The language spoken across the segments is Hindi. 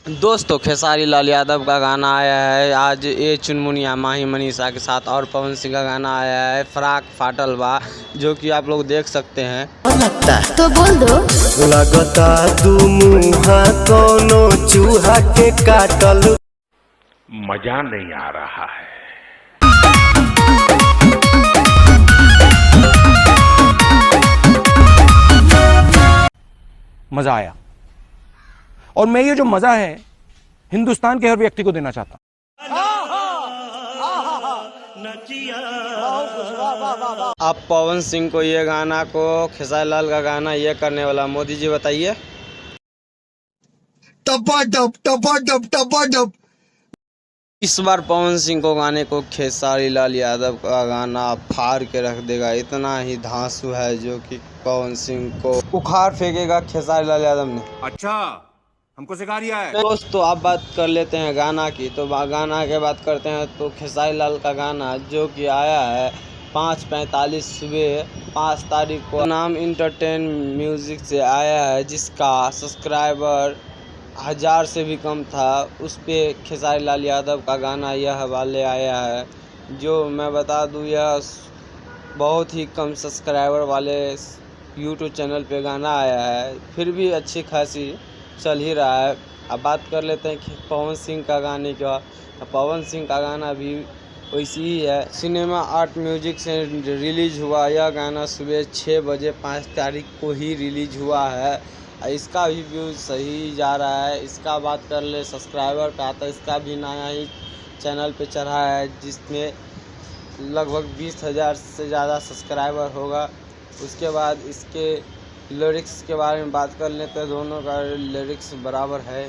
दोस्तों खेसारी लाल यादव का गाना आया है आज ये चुनमुनिया माही मनीषा के साथ, और पवन सिंह का गाना आया है फराक फाटल बा, जो कि आप लोग देख सकते हैं। लगता तो बोल दो। लगता दू मुहा कोनो चूहा के काटल। मजा नहीं आ रहा है। मजा आया, और मैं ये जो मजा है हिंदुस्तान के हर व्यक्ति को देना चाहता हूं। आप पवन सिंह को ये गाना को खेसारी लाल का गाना ये करने वाला मोदी जी बताइए। इस बार पवन सिंह को गाने को खेसारी लाल यादव का गाना फाड़ के रख देगा। इतना ही धांसू है जो कि पवन सिंह को उखाड़ फेंकेगा खेसारी लाल यादव ने। अच्छा, हमको सिखा रिया है। दोस्तों आप बात कर लेते हैं गाना की, तो गाना के बात करते हैं तो खेसारी लाल का गाना जो कि आया है 5:45 सुबह 5 तारीख को नाम इंटरटेन म्यूजिक से आया है, जिसका सब्सक्राइबर 1000 से भी कम था। उस पर खेसारी लाल यादव का गाना यह वाले आया है, जो मैं बता दूं यह बहुत ही कम सब्सक्राइबर वाले यूट्यूब चैनल पे गाना आया है, फिर भी अच्छी खासी चल ही रहा है। अब बात कर लेते हैं कि पवन सिंह का गाने का। पवन सिंह का गाना भी वैसी ही है। सिनेमा आर्ट म्यूजिक से रिलीज हुआ यह गाना सुबह 6 बजे 5 तारीख को ही रिलीज हुआ है। इसका भी व्यूज़ सही जा रहा है। इसका बात कर ले सब्सक्राइबर का, तो इसका भी नया ही चैनल पे चढ़ा है, जिसमें लगभग 20,000 से ज़्यादा सब्सक्राइबर होगा। उसके बाद इसके लिरिक्स के बारे में बात कर लेते हैं, दोनों का लिरिक्स बराबर है।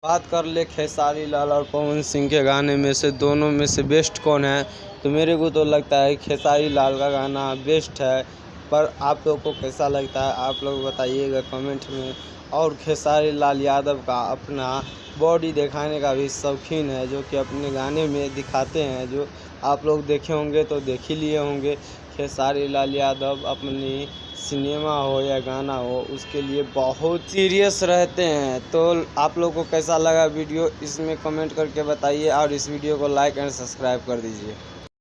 बात कर ले खेसारी लाल और पवन सिंह के गाने में से दोनों में से बेस्ट कौन है, तो मेरे को तो लगता है खेसारी लाल का गाना बेस्ट है। पर आप लोग को कैसा लगता है आप लोग बताइएगा कमेंट में। और खेसारी लाल यादव का अपना बॉडी दिखाने का भी शौकीन है, जो कि अपने गाने में दिखाते हैं, जो आप लोग देखे होंगे तो देख ही लिए होंगे। खेसारी लाल यादव अपनी सिनेमा हो या गाना हो उसके लिए बहुत सीरियस रहते हैं। तो आप लोग को कैसा लगा वीडियो इसमें कमेंट करके बताइए, और इस वीडियो को लाइक एंड सब्सक्राइब कर दीजिए।